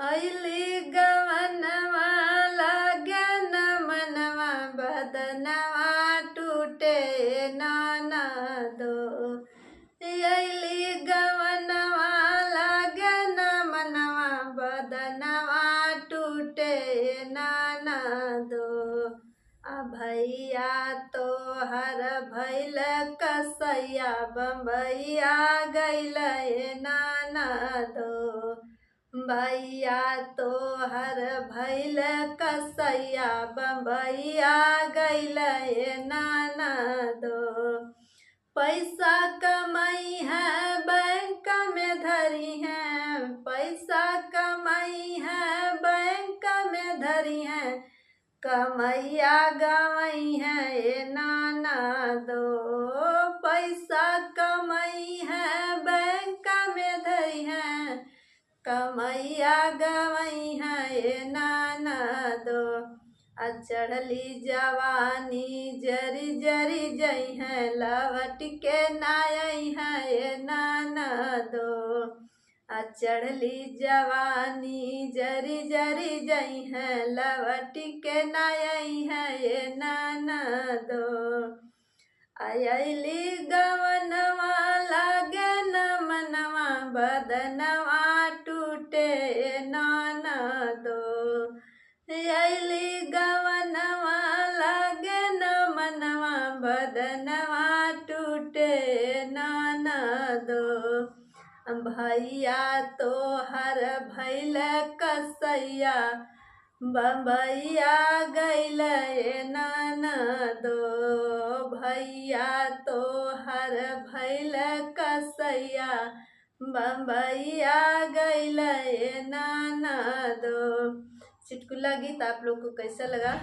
अइली गवनवा लगन मनवा बदनवा टूटे ननदो। अइली गवनवा लगन मनवा बदनवा टूटे ननदो। भैया तोहर भैल कसैया बम्बैया गैल ननदो। भैया तोहर भैल कसैया बम्बैया गैल ननदो। पैसा कमाई है बैंक में धरी है, पैसा कमाई है बैंक में धरी है, कमैया गवई है ननदो। पैसा कमाई है बैंक में धरी है, कमैया गवई है ननदो। चढ़ली जवानी जरी जरी जई है, लवट के नाई है ननदो। चढ़ली जवानी जरी जरी जई है, लवट के नाई है ननदो। अइली गवनवा लगन मनवा बदनवा टूटे ननदो। अइली गवनवा लगन मनवा बदनवा टूटे ननदो। भैया तोहर भैल कसैया बम्बैया गैल ननदो। भैया तोहर भैल कसैया बम्बैया गैल ननदो। चुटकुला गीत आप लोग को कैसा लगा?